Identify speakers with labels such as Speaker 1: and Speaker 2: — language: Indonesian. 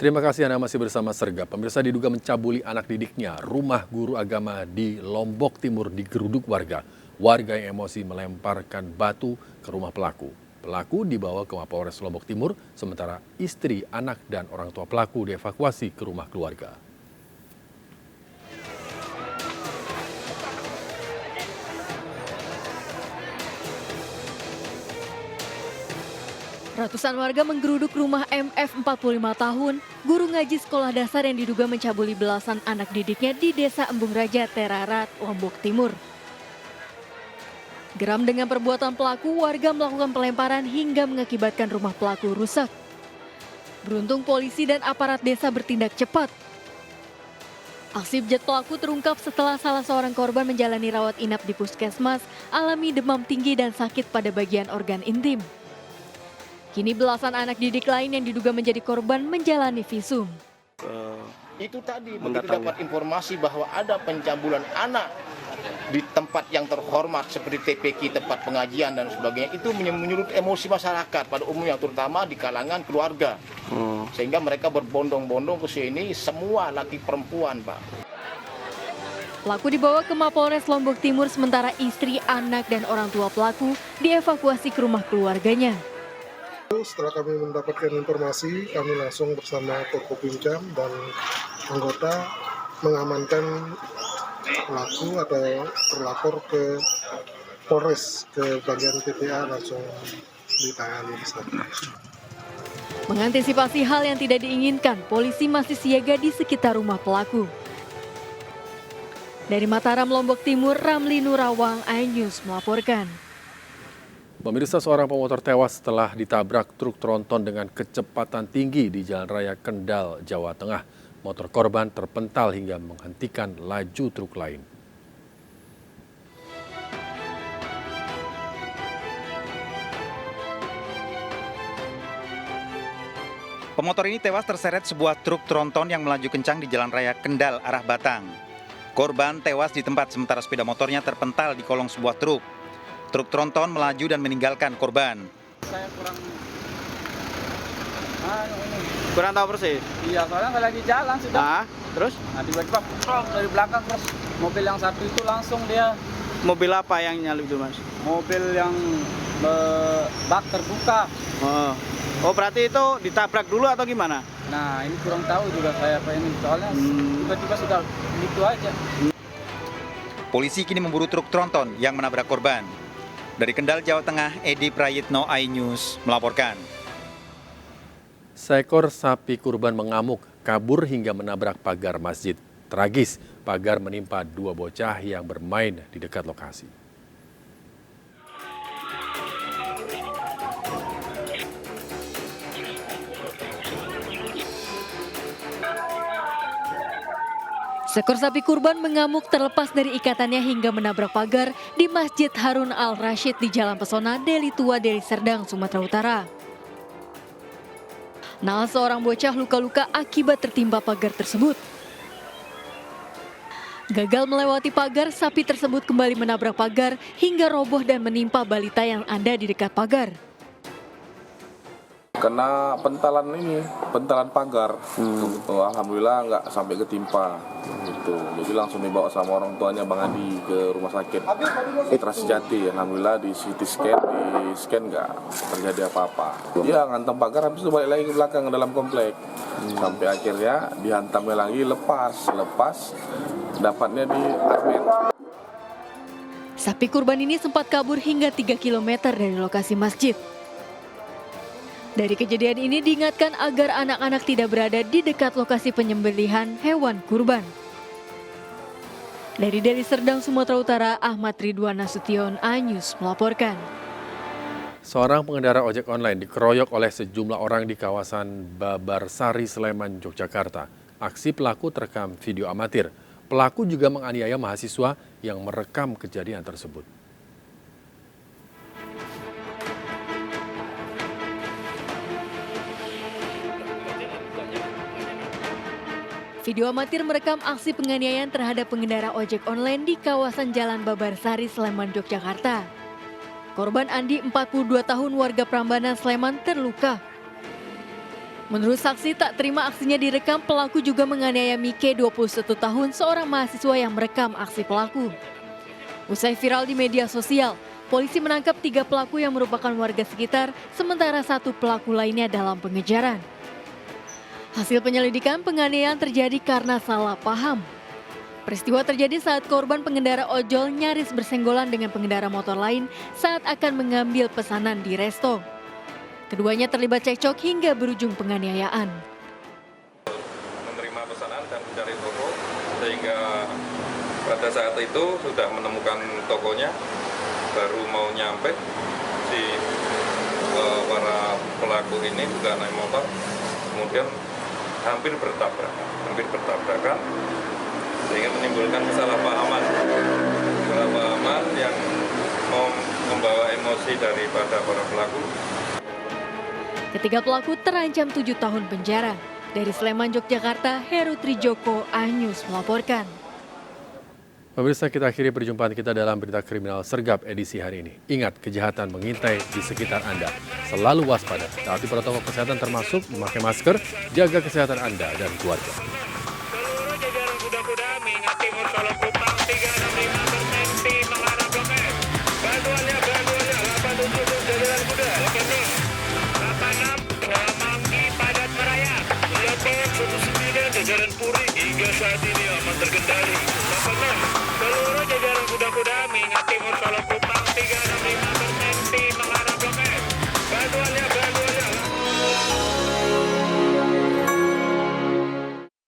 Speaker 1: Terima kasih Anda masih bersama Sergap. Pemirsa, diduga mencabuli anak didiknya, rumah guru agama di Lombok Timur digeruduk warga. Warga yang emosi melemparkan batu ke rumah pelaku. Pelaku dibawa ke Mapolres Lombok Timur, sementara istri, anak, dan orang tua pelaku dievakuasi ke rumah keluarga.
Speaker 2: Ratusan warga menggeruduk rumah MF 45 tahun, guru ngaji sekolah dasar yang diduga mencabuli belasan anak didiknya di Desa Embung Raja, Terarat, Lombok Timur. Geram dengan perbuatan pelaku, warga melakukan pelemparan hingga mengakibatkan rumah pelaku rusak. Beruntung polisi dan aparat desa bertindak cepat. Aksi bejat pelaku terungkap setelah salah seorang korban menjalani rawat inap di puskesmas, alami demam tinggi dan sakit pada bagian organ intim. Kini belasan anak didik lain yang diduga menjadi korban menjalani visum.
Speaker 3: Itu tadi begitu dapat informasi bahwa ada pencabulan anak di tempat yang terhormat seperti TPQ, tempat pengajian dan sebagainya, itu menyulut emosi masyarakat pada umumnya, terutama di kalangan keluarga. Sehingga mereka berbondong-bondong ke sini, semua laki perempuan, Pak.
Speaker 2: Pelaku dibawa ke Mapolres Lombok Timur, sementara istri, anak, dan orang tua pelaku dievakuasi ke rumah keluarganya.
Speaker 4: Setelah kami mendapatkan informasi, kami langsung bersama Forkopimcam dan anggota mengamankan pelaku atau terlapor ke Polres, ke bagian PPA, langsung ditangani di sana.
Speaker 2: Mengantisipasi hal yang tidak diinginkan, polisi masih siaga di sekitar rumah pelaku. Dari Mataram, Lombok Timur, Ramli Nurawang, iNews melaporkan.
Speaker 1: Pemirsa, seorang pemotor tewas setelah ditabrak truk tronton dengan kecepatan tinggi di Jalan Raya Kendal, Jawa Tengah. Motor korban terpental hingga menghentikan laju truk lain.
Speaker 5: Pemotor ini tewas terseret sebuah truk tronton yang melaju kencang di Jalan Raya Kendal arah Batang. Korban tewas di tempat, sementara sepeda motornya terpental di kolong sebuah truk. Truk tronton melaju dan meninggalkan korban.
Speaker 6: Saya kurang tahu persis. Iya, soalnya nggak lagi jalan sudah. Terus? Nah, tiba-tiba dari belakang, terus mobil yang satu itu langsung dia.
Speaker 7: Mobil apa yang nyalip itu, Mas?
Speaker 6: Mobil yang bak terbuka.
Speaker 7: Oh, berarti itu ditabrak dulu atau gimana?
Speaker 6: Nah, ini kurang tahu juga saya apa ini. Soalnya tiba-tiba sudah gitu aja.
Speaker 5: Polisi kini memburu truk tronton yang menabrak korban. Dari Kendal, Jawa Tengah, Edi Prayitno, iNews melaporkan.
Speaker 1: Seekor sapi kurban mengamuk, kabur hingga menabrak pagar masjid. Tragis, pagar menimpa dua bocah yang bermain di dekat lokasi.
Speaker 2: Seekor sapi kurban mengamuk terlepas dari ikatannya hingga menabrak pagar di Masjid Harun Al-Rashid di Jalan Pesona, Deli Tua, Deli Serdang, Sumatera Utara. Naas seorang bocah luka-luka akibat tertimpa pagar tersebut. Gagal melewati pagar, sapi tersebut kembali menabrak pagar hingga roboh dan menimpa balita yang ada di dekat pagar.
Speaker 8: Kena pentalan pagar. Alhamdulillah nggak sampai ketimpa gitu. Jadi langsung dibawa sama orang tuanya Bang Adi ke rumah sakit Trasjati. Alhamdulillah di CT scan nggak terjadi apa-apa. Dia ngantem pagar, habis itu balik lagi ke belakang dalam komplek. Sampai akhirnya dihantamnya lagi, lepas dapatnya di Armet.
Speaker 2: Sapi kurban ini sempat kabur hingga 3 km dari lokasi masjid. Dari kejadian ini diingatkan agar anak-anak tidak berada di dekat lokasi penyembelihan hewan kurban. Dari Deli Serdang, Sumatera Utara, Ahmad Ridwan Nasution, iNews melaporkan.
Speaker 1: Seorang pengendara ojek online dikeroyok oleh sejumlah orang di kawasan Babarsari, Sleman, Yogyakarta. Aksi pelaku terekam video amatir. Pelaku juga menganiaya mahasiswa yang merekam kejadian tersebut.
Speaker 2: Video amatir merekam aksi penganiayaan terhadap pengendara ojek online di kawasan Jalan Babarsari, Sleman, Yogyakarta. Korban Andi, 42 tahun, warga Prambanan, Sleman, terluka. Menurut saksi, tak terima aksinya direkam, pelaku juga menganiaya Mike, 21 tahun, seorang mahasiswa yang merekam aksi pelaku. Usai viral di media sosial, polisi menangkap 3 pelaku yang merupakan warga sekitar, sementara 1 pelaku lainnya dalam pengejaran. Hasil penyelidikan, penganiayaan terjadi karena salah paham. Peristiwa terjadi saat korban pengendara ojol nyaris bersenggolan dengan pengendara motor lain saat akan mengambil pesanan di resto. Keduanya terlibat cekcok hingga berujung penganiayaan.
Speaker 9: Menerima pesanan dan mencari toko, sehingga pada saat itu sudah menemukan tokonya, baru mau nyampe si para pelaku ini juga naik motor, kemudian hampir bertabrakan, sehingga menimbulkan kesalahpahaman yang membawa emosi daripada para pelaku.
Speaker 2: Ketiga pelaku terancam 7 tahun penjara. Dari Sleman, Yogyakarta, Heru Trijoko, Anyus melaporkan.
Speaker 1: Pemirsa, kita akhiri perjumpaan kita dalam berita kriminal Sergap edisi hari ini. Ingat, kejahatan mengintai di sekitar Anda. Selalu waspada, taati protokol kesehatan termasuk memakai masker, jaga kesehatan Anda dan keluarga.
Speaker 10: Seluruh jajaran kuda-kuda mengingat timur Solo Kupang 365 mengarah Blok M. Bantuannya 87 jajaran kuda. Rekening 86 Manggi Padat Meraya. Lepas 19 jajaran Puri hingga saat ini aman terkendali. 86 seluruh jajaran kuda-kuda mengingat timur Solo Kupang